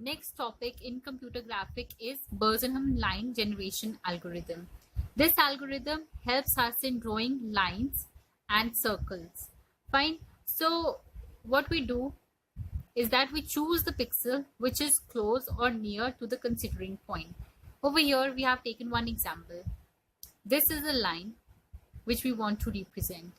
Next topic in computer graphic is Bresenham line generation algorithm. This algorithm helps us in drawing lines and circles. Fine. So what we do is that we choose the pixel which is close or near to the considering point. Over here we have taken one example. This is a line which we want to represent,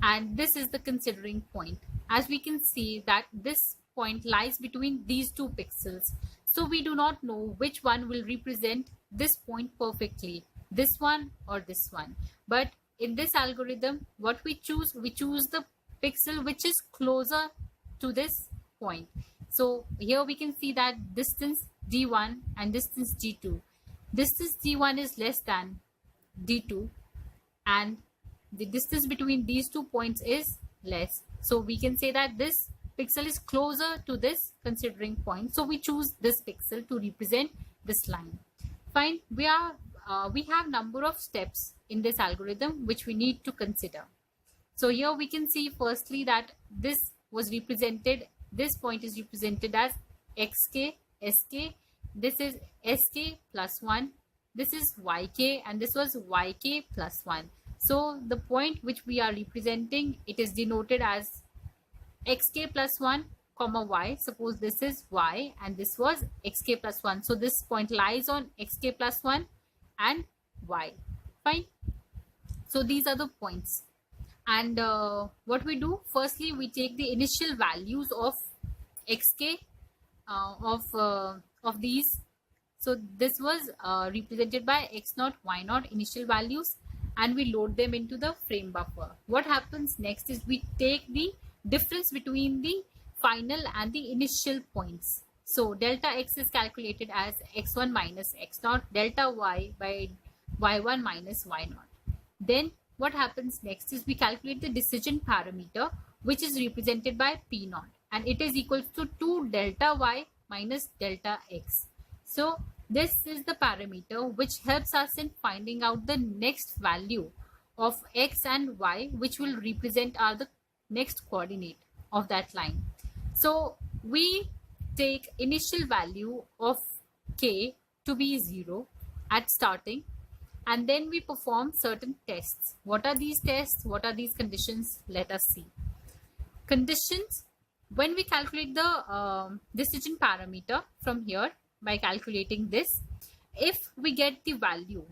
and this is the considering point. As we can see that this point lies between these two pixels, so we do not know which one will represent this point perfectly, this one or this one. But in this algorithm, what we choose the pixel which is closer to this point. So here we can see that distance d1 and distance d2. Distance d1 is less than d2 and the distance between these 2 points is less. So we can say that this pixel is closer to this considering point. So we choose this pixel to represent this line. Fine. We have number of steps in this algorithm which we need to consider. So here we can see firstly that this point is represented as xk, sk. This is sk plus 1. This is yk, and this was yk plus 1. So the point which we are representing, it is denoted as xk plus 1 comma y. Suppose this is y and this was xk plus 1. So this point lies on xk plus 1 and y. Fine. So these are the points. And what we do, firstly we take the initial values of xk of these. So this was represented by x0, y0 initial values, and we load them into the frame buffer. What happens next is we take the difference between the final and the initial points. So delta x is calculated as x1 minus x0, delta y by y1 minus y0. Then what happens next is we calculate the decision parameter, which is represented by p0, and it is equal to 2 delta y minus delta x. So this is the parameter which helps us in finding out the next value of x and y, which will represent the next coordinate of that line. So we take initial value of k to be 0 at starting, and then we perform certain tests. What are these tests? What are these conditions? Let us see. Conditions: when we calculate the decision parameter from here by calculating this, if we get the value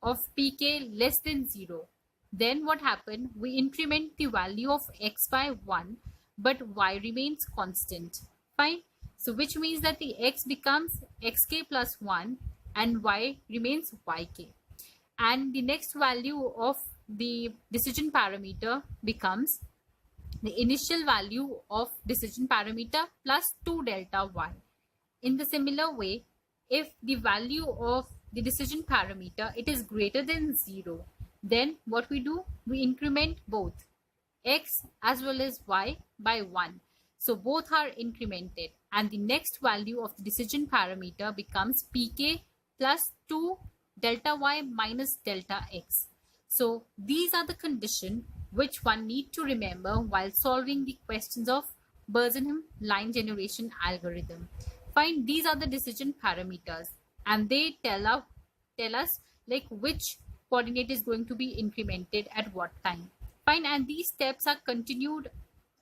of pk less than 0, then what happened? We increment the value of x by 1, but y remains constant. Fine. So which means that the x becomes xk plus 1 and y remains yk. And the next value of the decision parameter becomes the initial value of decision parameter plus 2 delta y. In the similar way, if the value of the decision parameter it is greater than 0, then what we do? We increment both x as well as y by 1. So both are incremented, and the next value of the decision parameter becomes pk plus 2 delta y minus delta x. So these are the conditions which one need to remember while solving the questions of Bresenham line generation algorithm. Fine. These are the decision parameters, and they tell us like which coordinate is going to be incremented at what time. Fine. And these steps are continued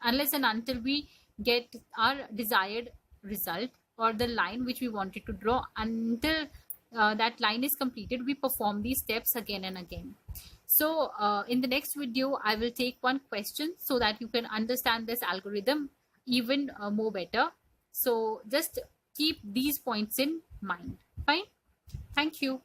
unless and until we get our desired result or the line which we wanted to draw. Until that line is completed, we perform these steps again and again. So in the next video, I will take one question so that you can understand this algorithm even more better. So just keep these points in mind. Fine. Thank you.